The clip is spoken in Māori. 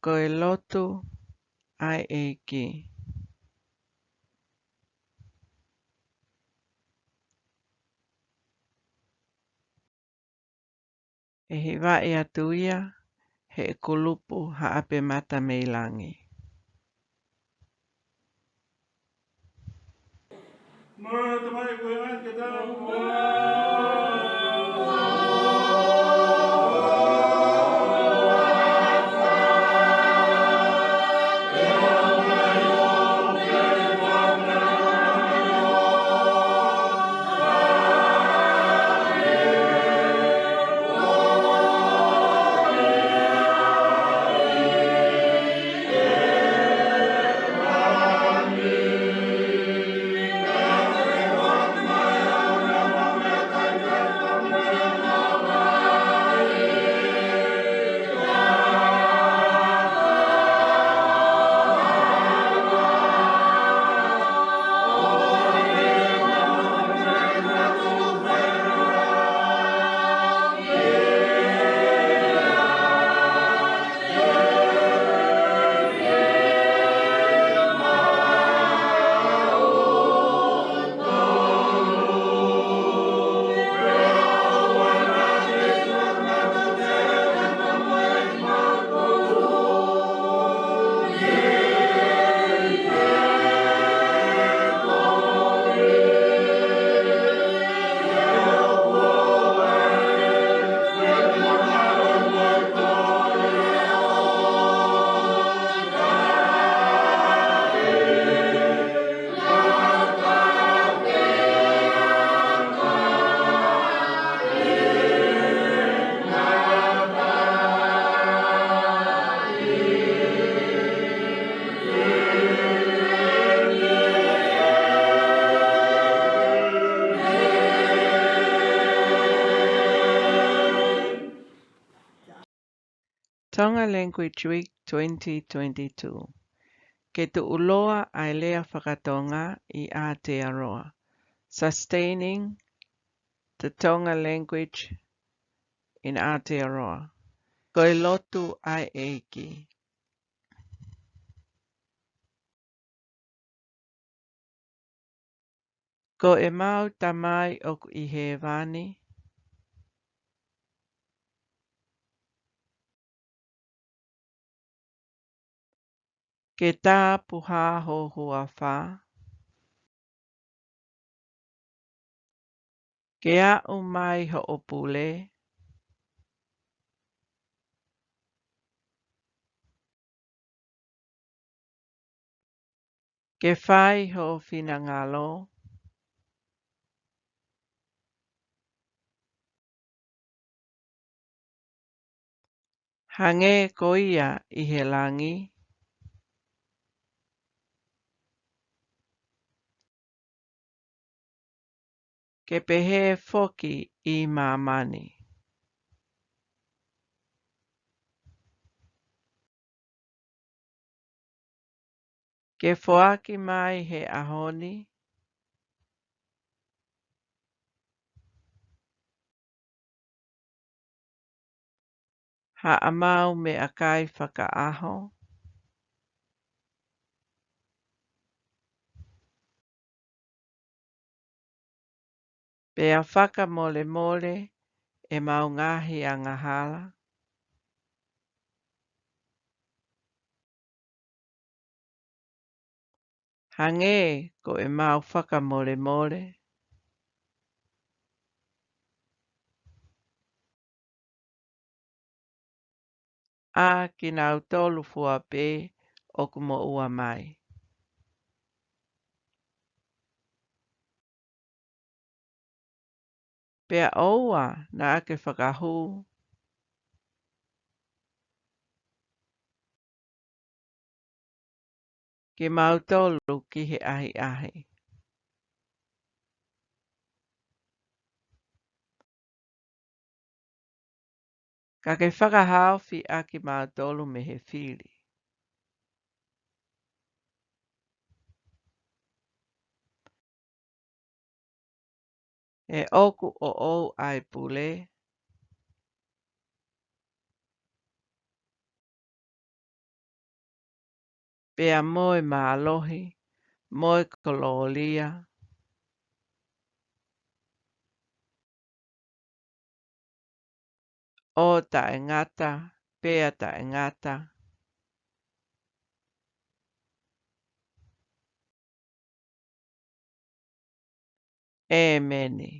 Koe Lotu ai Eiki. E he wae atu ia, he e kulupu haape mata mei Langi. Tonga Language Week 2022. Ke tu uloa ai lea whakatonga I Aotearoa. Sustaining the Tonga language in Aotearoa. Koe Lotu ai Eiki. Ko e mau tamai oku I he vani. Ke tā puha ho hua wha. Ke au mai ho opule. Ke whai ho finangalo. Hange koia I he langi. Ke pehe foki I mamani. Ke foaki mai he ahoni. Ha amau me akai whakaaho. Pea whaka mole mole e mau ngahi a ngahala. Hange ko e mau whaka mole mole. A ki nau tolu fua pe o kumo ua mai. Pea oua na ake whakahu. Ke mau tolu ki he ahi ahi. Ka ke whakahau fi aki mau tolu me he whiri. E oku o ou ai pule. Pea moe mālohi, moe kololia. O taengata, pea taengata. E mene.